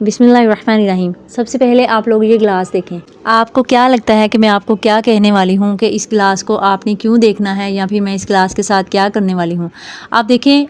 बिस्मिल्लाहिर्रहमानिर्रहीम। सबसे पहले आप लोग ये गिलास देखें। आपको क्या लगता है कि मैं आपको क्या कहने वाली हूँ कि इस गिलास को आपने क्यों देखना है या फिर मैं इस गिलास के साथ क्या करने वाली हूँ। आप देखें,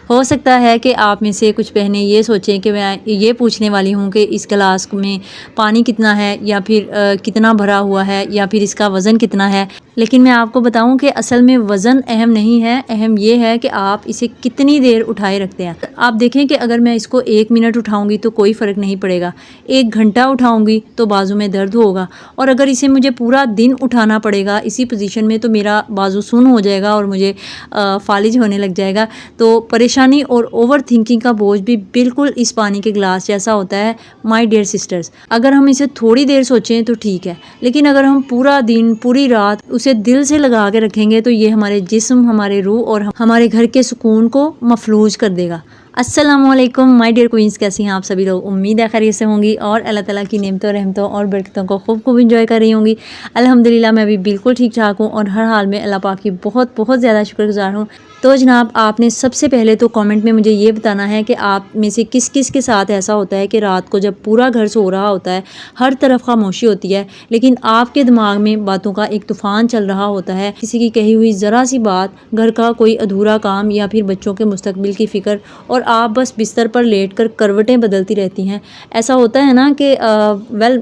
हो सकता है कि आप में से कुछ बहनें ये सोचें कि मैं ये पूछने वाली हूँ कि इस गिलास में पानी कितना है या फिर कितना भरा हुआ है या फिर इसका वज़न कितना है। लेकिन मैं आपको बताऊं कि असल में वज़न अहम नहीं है, अहम ये है कि आप इसे कितनी देर उठाए रखते हैं। आप देखें कि अगर मैं इसको 1 मिनट उठाऊंगी तो कोई फ़र्क नहीं पड़ेगा, 1 घंटा उठाऊंगी तो बाजू में दर्द होगा, और अगर इसे मुझे पूरा दिन उठाना पड़ेगा इसी पोजीशन में तो मेरा बाजू सुन हो जाएगा और मुझे फालिज होने लग जाएगा। तो परेशानी और ओवर थिंकिंग का बोझ भी बिल्कुल इस पानी के गिलास जैसा होता है माय डियर सिस्टर्स। अगर हम इसे थोड़ी देर सोचें तो ठीक है, लेकिन अगर हम पूरा दिन पूरी रात उसे दिल से लगा के रखेंगे तो ये हमारे जिस्म, हमारे रूह और हमारे घर के सुकून को मफलूज कर देगा। अस्सलामुअलैकुम माय डियर क्वींस, कैसी हैं आप सभी लोग। उम्मीद है खैरियत से होंगी और अल्लाह ताला की नेमतों, रहमतों और बरकतों को खूब इंजॉय कर रही होंगी। अल्हम्दुलिल्लाह मैं भी बिल्कुल ठीक ठाक हूँ और हर हाल में अल्लाह पाक की बहुत बहुत ज़्यादा शुक्रगुजार हूँ। तो जनाब, आपने सबसे पहले तो कमेंट में मुझे ये बताना है कि आप में से किस किस के साथ ऐसा होता है कि रात को जब पूरा घर सो रहा होता है, हर तरफ खामोशी होती है, लेकिन आपके दिमाग में बातों का एक तूफ़ान चल रहा होता है। किसी की कही हुई ज़रा सी बात, घर का कोई अधूरा काम या फिर बच्चों के मुस्तकबिल की फ़िक्र, और आप बस बिस्तर पर लेटकर करवटें बदलती रहती हैं। ऐसा होता है ना कि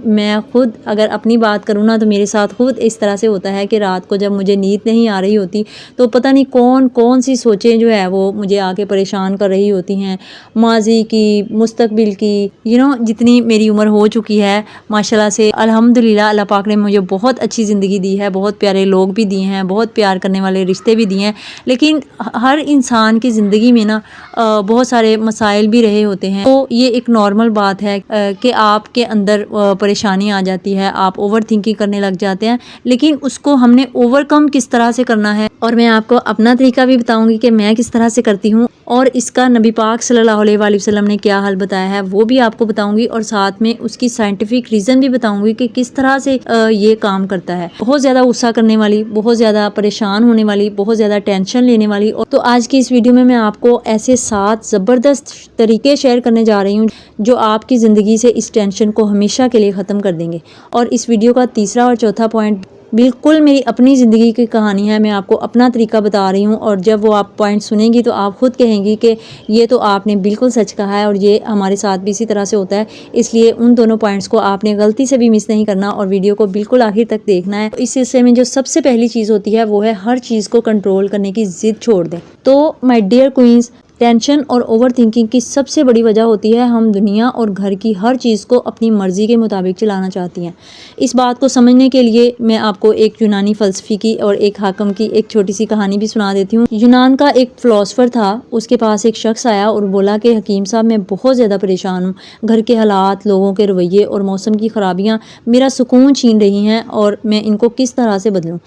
मैं खुद अगर अपनी बात करूँ ना तो मेरे साथ खुद इस तरह से होता है कि रात को जब मुझे नींद नहीं आ रही होती तो पता नहीं कौन कौन सी सोचें जो है वो मुझे आके परेशान कर रही होती हैं, माजी की, मुस्तकबिल की, जितनी मेरी उम्र हो चुकी है माशाल्लाह से अल्हम्दुलिल्लाह अल्लाह पाक ने मुझे बहुत अच्छी ज़िंदगी दी है, बहुत प्यारे लोग भी दिए हैं, बहुत प्यार करने वाले रिश्ते भी दिए हैं। लेकिन हर इंसान की ज़िंदगी में ना बहुत सारे मसाइल भी रहे होते हैं। तो ये एक नॉर्मल बात है कि आपके अंदर परेशानी आ जाती है, आप ओवर थिंकिंग करने लग जाते हैं, लेकिन उसको हमने ओवरकम किस तरह से करना है और मैं आपको अपना तरीका भी बताऊंगी कि मैं किस तरह से करती हूँ और इसका नबी पाक सल्लल्लाहु अलैहि वसल्लम ने क्या हल बताया है वो भी आपको बताऊंगी, और साथ में उसकी साइंटिफिक रीज़न भी बताऊंगी कि किस तरह से ये काम करता है। बहुत ज़्यादा गुस्सा करने वाली, बहुत ज़्यादा परेशान होने वाली, बहुत ज़्यादा टेंशन लेने वाली, और तो आज की इस वीडियो में मैं आपको ऐसे 7 ज़बरदस्त तरीके शेयर करने जा रही हूँ जो आपकी ज़िंदगी से इस टेंशन को हमेशा के लिए ख़त्म कर देंगे। और इस वीडियो का तीसरा और चौथा पॉइंट बिल्कुल मेरी अपनी ज़िंदगी की कहानी है, मैं आपको अपना तरीका बता रही हूँ, और जब वो आप पॉइंट सुनेंगी तो आप खुद कहेंगी कि ये तो आपने बिल्कुल सच कहा है और ये हमारे साथ भी इसी तरह से होता है। इसलिए उन दोनों पॉइंट्स को आपने गलती से भी मिस नहीं करना और वीडियो को बिल्कुल आखिर तक देखना है। इस सिलसिले में जो सबसे पहली चीज़ होती है वो है हर चीज़ को कंट्रोल करने की ज़िद छोड़ दें। तो माय डियर क्वींस, टेंशन और ओवर थिंकिंग की सबसे बड़ी वजह होती है हम दुनिया और घर की हर चीज़ को अपनी मर्ज़ी के मुताबिक चलाना चाहती हैं। इस बात को समझने के लिए मैं आपको एक यूनानी फ़लसफ़ी की और एक हाकम की एक छोटी सी कहानी भी सुना देती हूँ। यूनान का एक फ़िलासफ़र था, उसके पास एक शख्स आया और बोला कि हकीम साहब, मैं बहुत ज़्यादा परेशान हूँ, घर के हालात, लोगों के रवैये और मौसम की ख़राबियाँ मेरा सुकून छीन रही हैं और मैं इनको किस तरह से बदलूँ।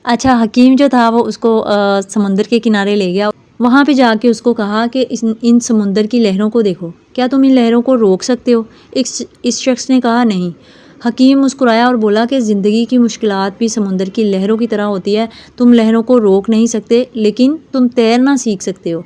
अच्छा, हकीम जो था वो उसको समुंदर के किनारे ले गया। वहाँ पे जाके उसको कहा कि इन समुंदर की लहरों को देखो, क्या तुम इन लहरों को रोक सकते हो। इस शख्स ने कहा नहीं। हकीम मुस्कुराया और बोला कि ज़िंदगी की मुश्किलात भी समुंदर की लहरों की तरह होती है, तुम लहरों को रोक नहीं सकते लेकिन तुम तैरना सीख सकते हो।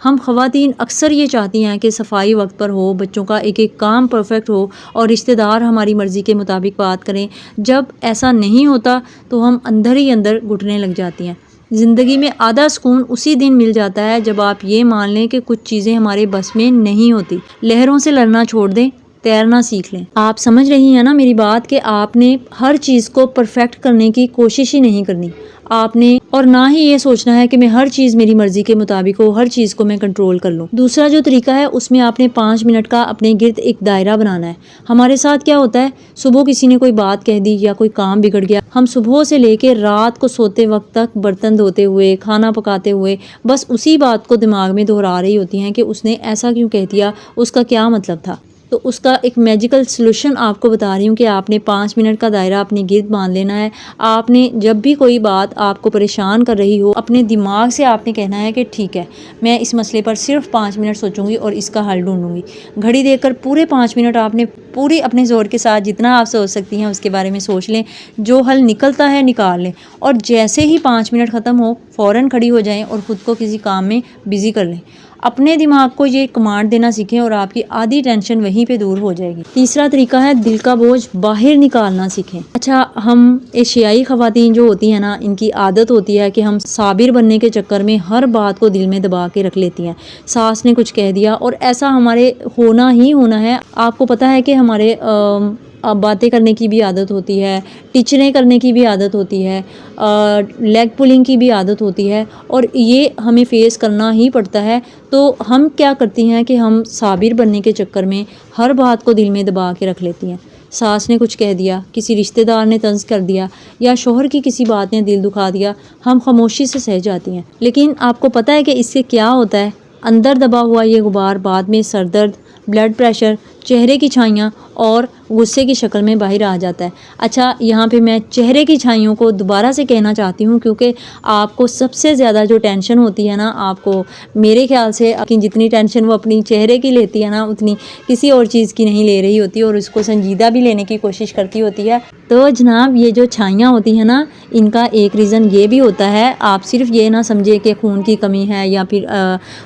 हम ख़वातीन अक्सर ये चाहती हैं कि सफाई वक्त पर हो, बच्चों का एक एक काम परफेक्ट हो और रिश्तेदार हमारी मर्ज़ी के मुताबिक बात करें। जब ऐसा नहीं होता तो हम अंदर ही अंदर घुटने लग जाती हैं। ज़िंदगी में आधा सुकून उसी दिन मिल जाता है जब आप ये मान लें कि कुछ चीज़ें हमारे बस में नहीं होती। लहरों से लड़ना छोड़ दें, तैरना सीख लें। आप समझ रही हैं ना मेरी बात कि आपने हर चीज़ को परफेक्ट करने की कोशिश ही नहीं करनी आपने, और ना ही ये सोचना है कि मैं हर चीज़ मेरी मर्ज़ी के मुताबिक हो, हर चीज़ को मैं कंट्रोल कर लूँ। दूसरा जो तरीका है उसमें आपने 5 मिनट का अपने गिर्द एक दायरा बनाना है। हमारे साथ क्या होता है, सुबह किसी ने कोई बात कह दी या कोई काम बिगड़ गया, हम सुबह से लेके रात को सोते वक्त तक बर्तन धोते हुए, खाना पकाते हुए बस उसी बात को दिमाग में दोहरा रही होती हैं कि उसने ऐसा क्यों कह दिया, उसका क्या मतलब था। तो उसका एक मैजिकल सलूशन आपको बता रही हूँ कि आपने 5 मिनट का दायरा अपने गिर्द बांध लेना है। आपने जब भी कोई बात आपको परेशान कर रही हो, अपने दिमाग से आपने कहना है कि ठीक है, मैं इस मसले पर सिर्फ 5 मिनट सोचूंगी और इसका हल ढूंढूंगी। घड़ी देखकर पूरे 5 मिनट आपने पूरी अपने ज़ोर के साथ जितना आप सोच सकती हैं उसके बारे में सोच लें, जो हल निकलता है निकाल लें, और जैसे ही 5 मिनट ख़त्म हो फ़ौरन खड़ी हो जाएं और ख़ुद को किसी काम में बिज़ी कर लें। अपने दिमाग को ये कमांड देना सीखें और आपकी आधी टेंशन वहीं पे दूर हो जाएगी। तीसरा तरीका है दिल का बोझ बाहर निकालना सीखें। अच्छा, हम एशियाई ख़वातीन जो होती हैं ना, इनकी आदत होती है कि हम साबिर बनने के चक्कर में हर बात को दिल में दबा के रख लेती हैं। सास ने कुछ कह दिया और ऐसा हमारे होना ही होना है। आपको पता है कि हमारे बातें करने की भी आदत होती है, टिचने करने की भी आदत होती है, लेग पुलिंग की भी आदत होती है और ये हमें फेस करना ही पड़ता है। तो हम क्या करती हैं कि हम साबिर बनने के चक्कर में हर बात को दिल में दबा के रख लेती हैं। सास ने कुछ कह दिया, किसी रिश्तेदार ने तंज कर दिया या शोहर की किसी बात ने दिल दुखा दिया, हम खामोशी से सह जाती हैं। लेकिन आपको पता है कि इससे क्या होता है? अंदर दबा हुआ ये गुबार बाद में सर दर्द, ब्लड प्रेशर, चेहरे की छाइयाँ और गुस्से की शक्ल में बाहर आ जाता है। अच्छा, यहाँ पे मैं चेहरे की छाइयों को दोबारा से कहना चाहती हूँ, क्योंकि आपको सबसे ज़्यादा जो टेंशन होती है ना, आपको मेरे ख्याल से आपकी जितनी टेंशन वो अपनी चेहरे की लेती है ना, उतनी किसी और चीज़ की नहीं ले रही होती और उसको संजीदा भी लेने की कोशिश करती होती है। तो जनाब, ये जो छाइयाँ होती हैं ना, इनका एक रीज़न ये भी होता है, आप सिर्फ ये ना समझे कि खून की कमी है या फिर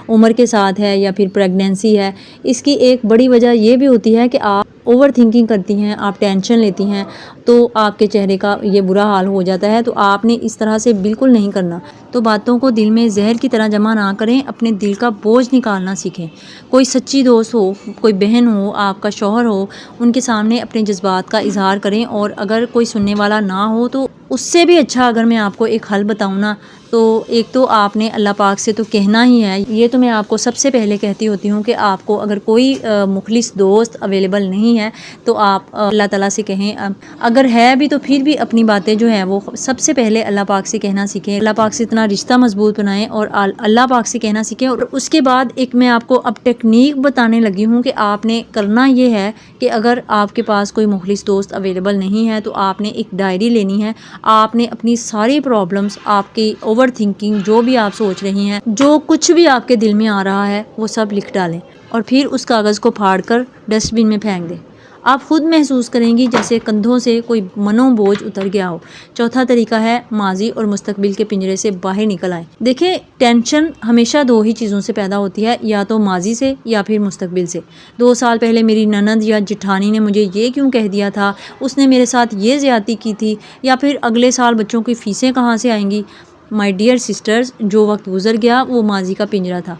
उम्र के साथ है या फिर प्रेगनेंसी है। इसकी एक बड़ी वजह ये भी होती है कि आप ओवर थिंकिंग करती हैं, आप टेंशन लेती हैं, तो आपके चेहरे का ये बुरा हाल हो जाता है। तो आपने इस तरह से बिल्कुल नहीं करना। तो बातों को दिल में जहर की तरह जमा ना करें, अपने दिल का बोझ निकालना सीखें। कोई सच्ची दोस्त हो, कोई बहन हो, आपका शौहर हो, उनके सामने अपने जज्बात का इजहार करें और अगर कोई सुनने वाला ना हो तो उससे भी अच्छा अगर मैं आपको एक हल बताऊँ ना, तो एक तो आपने अल्लाह पाक से तो कहना ही है। ये तो मैं आपको सबसे पहले कहती होती हूँ कि आपको अगर कोई मुखलिस दोस्त अवेलेबल नहीं है तो आप अल्लाह ताला से कहें। अगर है भी तो फिर भी अपनी बातें जो हैं वो सबसे पहले अल्लाह पाक से कहना सीखें। अल्लाह पाक से इतना रिश्ता मजबूत बनाएं और अल्लाह पाक से कहना सीखें। और उसके बाद एक मैं आपको अब टेक्निक बताने लगी हूँ कि आपने करना ये है कि अगर आपके पास कोई मुखलिस दोस्त अवेलेबल नहीं है तो आपने एक डायरी लेनी है। आपने अपनी सारी प्रॉब्लम्स, आपकी ओवर थिंकिंग, जो भी आप सोच रही हैं, जो कुछ भी आपके दिल में आ रहा है, वो सब लिख डालें और फिर उस कागज़ को फाड़ कर डस्टबिन में फेंक दें। आप खुद महसूस करेंगी जैसे कंधों से कोई मनोबोझ उतर गया हो। चौथा तरीका है माजी और मुस्तकबिल के पिंजरे से बाहर निकल आए। देखिए, टेंशन हमेशा दो ही चीज़ों से पैदा होती है, या तो माजी से या फिर मुस्तकबिल से। 2 साल पहले मेरी ननद या जिठानी ने मुझे ये क्यों कह दिया था, उसने मेरे साथ ये ज़्यादती की थी, या फिर अगले साल बच्चों की फ़ीसें कहाँ से आएंगी। माय डियर सिस्टर्स, जो वक्त गुजर गया वो माजी का पिंजरा था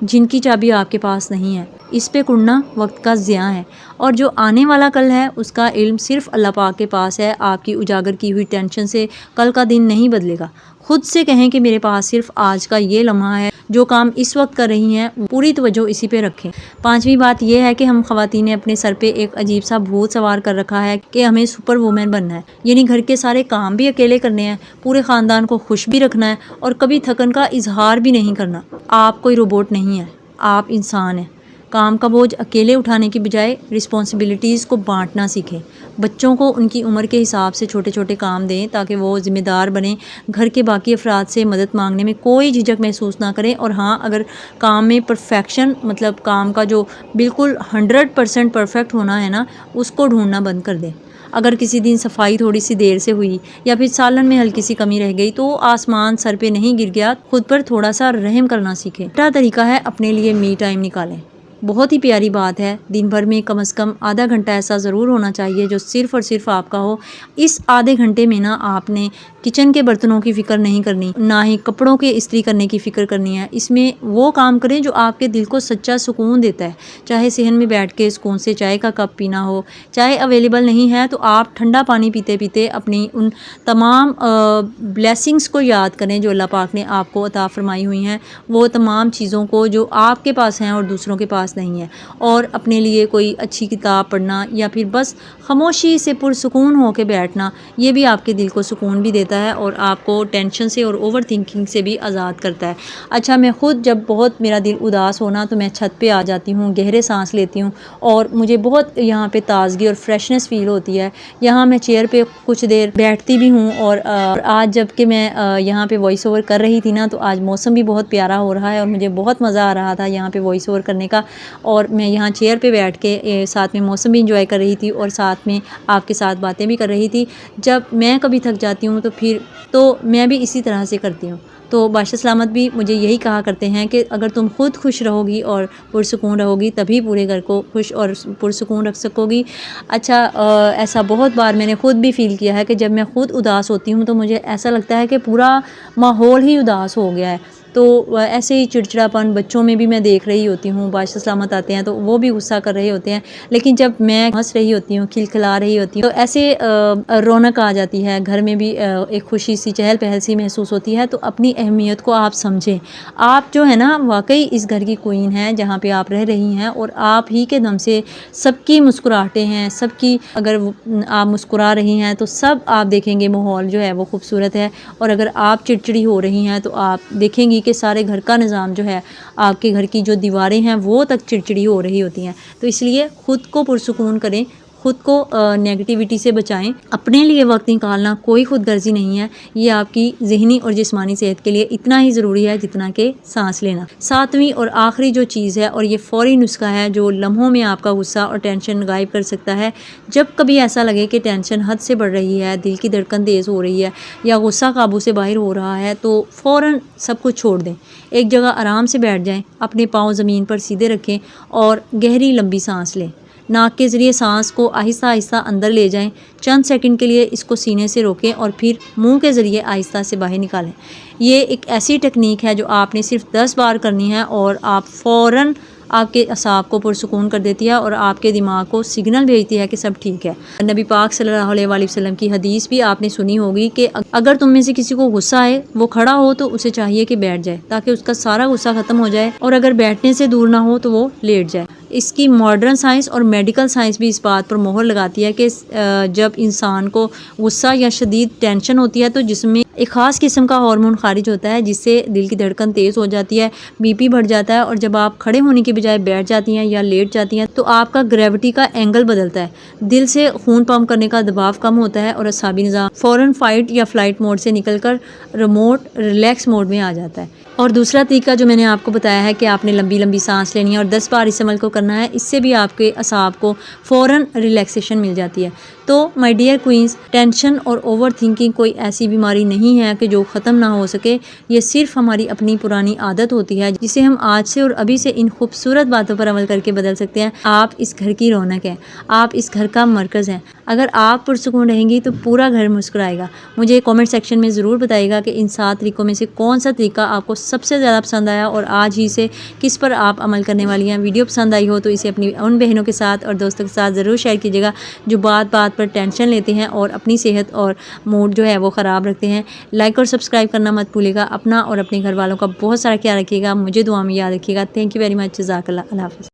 जिनकी चाबी आपके पास नहीं है। इस पे कुड़ना वक्त का ज़िया है और जो आने वाला कल है उसका इल्म सिर्फ अल्लाह पाक के पास है। आपकी उजागर की हुई टेंशन से कल का दिन नहीं बदलेगा। खुद से कहें कि मेरे पास सिर्फ आज का ये लम्हा है, जो काम इस वक्त कर रही हैं पूरी तवज्जो इसी पे रखें। 5वीं बात यह है कि हम ख़वातीन ने अपने सर पे एक अजीब सा भूत सवार कर रखा है कि हमें सुपर वुमेन बनना है, यानी घर के सारे काम भी अकेले करने हैं, पूरे ख़ानदान को खुश भी रखना है और कभी थकन का इजहार भी नहीं करना। आप कोई रोबोट नहीं है, आप इंसान हैं। काम का बोझ अकेले उठाने की बजाय रिस्पॉन्सिबिलिटीज़ को बांटना सीखें। बच्चों को उनकी उम्र के हिसाब से छोटे छोटे काम दें ताकि वो ज़िम्मेदार बने। घर के बाकी अफराद से मदद मांगने में कोई झिझक महसूस ना करें। और हाँ, अगर काम में परफेक्शन, मतलब काम का जो बिल्कुल 100% परफेक्ट होना है ना, उसको ढूंढना बंद कर दें। अगर किसी दिन सफाई थोड़ी सी देर से हुई या फिर सालन में हल्की सी कमी रह गई तो आसमान सर पे नहीं गिर गया, खुद पर थोड़ा सा रहम करना सीखें। छठा तरीका है अपने लिए मी टाइम निकालें। बहुत ही प्यारी बात है, दिन भर में कम से कम आधा घंटा ऐसा ज़रूर होना चाहिए जो सिर्फ़ और सिर्फ आपका हो। इस आधे घंटे में ना आपने किचन के बर्तनों की फ़िक्र नहीं करनी, ना ही कपड़ों के इस्त्री करने की फ़िक्र करनी है। इसमें वो काम करें जो आपके दिल को सच्चा सुकून देता है। चाहे सहन में बैठ के सुकून से चाय का कप पीना हो, चाहे अवेलेबल नहीं है तो आप ठंडा पानी पीते पीते अपनी उन तमाम ब्लेसिंग्स को याद करें जो अल्लाह पाक ने आपको अता फरमाई हुई हैं, वो तमाम चीज़ों को जो आपके पास हैं और दूसरों के पास नहीं है। और अपने लिए कोई अच्छी किताब पढ़ना या फिर बस खामोशी से पुरसुकून होकर बैठना, ये भी आपके दिल को सुकून भी देता है और आपको टेंशन से और ओवर थिंकिंग से भी आज़ाद करता है। अच्छा, मैं ख़ुद जब बहुत मेरा दिल उदास होना तो मैं छत पे आ जाती हूँ, गहरे सांस लेती हूँ और मुझे बहुत यहाँ पे ताज़गी और फ्रेशनेस फ़ील होती है। यहाँ मैं चेयर पे कुछ देर बैठती भी हूँ। और आज जबकि मैं यहाँ पे वॉइस ओवर कर रही थी ना, तो आज मौसम भी बहुत प्यारा हो रहा है और मुझे बहुत मज़ा आ रहा था यहाँ पे वॉइस ओवर करने का। और मैं यहाँ चेयर पे बैठ के साथ में मौसम भी इंजॉय कर रही थी और साथ में आपके साथ बातें भी कर रही थी। जब मैं कभी थक जाती हूँ तो मैं भी इसी तरह से करती हूँ। तो बादशाह सलामत भी मुझे यही कहा करते हैं कि अगर तुम खुद खुश रहोगी और पुरसुकून रहोगी तभी पूरे घर को खुश और पुरसुकून रख सकोगी। अच्छा, ऐसा बहुत बार मैंने ख़ुद भी फ़ील किया है कि जब मैं ख़ुद उदास होती हूँ तो मुझे ऐसा लगता है कि पूरा माहौल ही उदास हो गया है। तो ऐसे ही चिड़चिड़ापन बच्चों में भी मैं देख रही होती हूँ। बादशाह सलामत आते हैं तो वो भी गुस्सा कर रहे होते हैं, लेकिन जब मैं हंस रही होती हूँ, खिलखिला रही होती हूँ, तो ऐसे रौनक आ जाती है घर में भी, एक खुशी सी चहल पहल सी महसूस होती है। तो अपनी अहमियत को आप समझें। आप जो है ना वाकई इस घर की क्वीन हैं जहाँ पे आप रह रही हैं, और आप ही के दम से सबकी मुस्कुराहटें हैं, सबकी अगर आप मुस्कुरा रही हैं तो सब आप देखेंगे माहौल जो है वो खूबसूरत है। और अगर आप चिड़चिड़ी हो रही हैं तो आप देखेंगी कि सारे घर का निज़ाम जो है, आपके घर की जो दीवारें हैं वो तक चिड़चिड़ी हो रही होती हैं। तो इसलिए ख़ुद को पुरसुकून करें, ख़ुद को नेगेटिविटी से बचाएं। अपने लिए वक्त निकालना कोई खुदगर्जी नहीं है, ये आपकी ज़हनी और जिस्मानी सेहत के लिए इतना ही ज़रूरी है जितना कि सांस लेना। सातवीं और आखिरी जो चीज़ है, और ये फ़ौरी नुस्खा है जो लम्हों में आपका गुस्सा और टेंशन गायब कर सकता है। जब कभी ऐसा लगे कि टेंशन हद से बढ़ रही है, दिल की धड़कन तेज़ हो रही है या गुस्सा काबू से बाहर हो रहा है, तो फ़ौरन सब कुछ छोड़ दें। एक जगह आराम से बैठ जाएं, अपने पाँव ज़मीन पर सीधे रखें और गहरी लंबी सांस लें। नाक के ज़रिए सांस को आहिस्ता आहिस्ता अंदर ले जाएं। चंद सेकंड के लिए इसको सीने से रोकें और फिर मुंह के ज़रिए आहिस्ता से बाहर निकालें। ये एक ऐसी टेक्निक है जो आपने सिर्फ 10 बार करनी है और आप फ़ौरन आपके असाब को पुरसुकून कर देती है और आपके दिमाग को सिग्नल भेजती है कि सब ठीक है। नबी पाक सल्लल्लाहु अलैहि वसल्लम की हदीस भी आपने सुनी होगी कि अगर तुम में से किसी को गुस्सा आए, वो खड़ा हो तो उसे चाहिए कि बैठ जाए ताकि उसका सारा गुस्सा ख़त्म हो जाए, और अगर बैठने से दूर ना हो तो वो लेट जाए। इसकी मॉडर्न साइंस और मेडिकल साइंस भी इस बात पर मोहर लगाती है कि जब इंसान को गुस्सा या शदीद टेंशन होती है तो जिसमें एक ख़ास किस्म का हार्मोन खारिज होता है जिससे दिल की धड़कन तेज़ हो जाती है, बीपी बढ़ जाता है, और जब आप खड़े होने की बजाय बैठ जाती हैं या लेट जाती हैं तो आपका ग्रेविटी का एंगल बदलता है, दिल से खून पंप करने का दबाव कम होता है और असाबी निज़ाम फ़ौरन फाइट या फ्लाइट मोड से निकलकर रिमोट रिलैक्स मोड में आ जाता है। और दूसरा तरीका जो मैंने आपको बताया है कि आपने लंबी लंबी सांस लेनी है और 10 बार इस अमल को करना है, इससे भी आपके असाब को फ़ौरन रिलैक्सेशन मिल जाती है। तो माय डियर क्वींस, टेंशन और ओवर थिंकिंग कोई ऐसी बीमारी नहीं है कि जो ख़त्म ना हो सके। ये सिर्फ हमारी अपनी पुरानी आदत होती है जिसे हम आज से और अभी से इन खूबसूरत बातों पर अमल करके बदल सकते हैं। आप इस घर की रौनक हैं, आप इस घर का मरकज़ हैं। अगर आप पुरसुकून रहेंगी तो पूरा घर मुस्कुराएगा। मुझे कमेंट सेक्शन में ज़रूर बताइएगा कि इन 7 तरीक़ों में से कौन सा तरीका आपको सबसे ज़्यादा पसंद आया और आज ही से किस पर आप अमल करने वाली हैं। वीडियो पसंद आई हो तो इसे अपनी उन बहनों के साथ और दोस्तों के साथ ज़रूर शेयर कीजिएगा जो बात बात पर टेंशन लेते हैं और अपनी सेहत और मूड जो है वो ख़राब रखते हैं। लाइक और सब्सक्राइब करना मत भूलिएगा। अपना और अपने घर वालों का बहुत सारा ख्याल रखिएगा। मुझे दुआ में याद रखिएगा। Thank you very much. जज़ाकल्लाह। अल्लाह हाफ़िज़।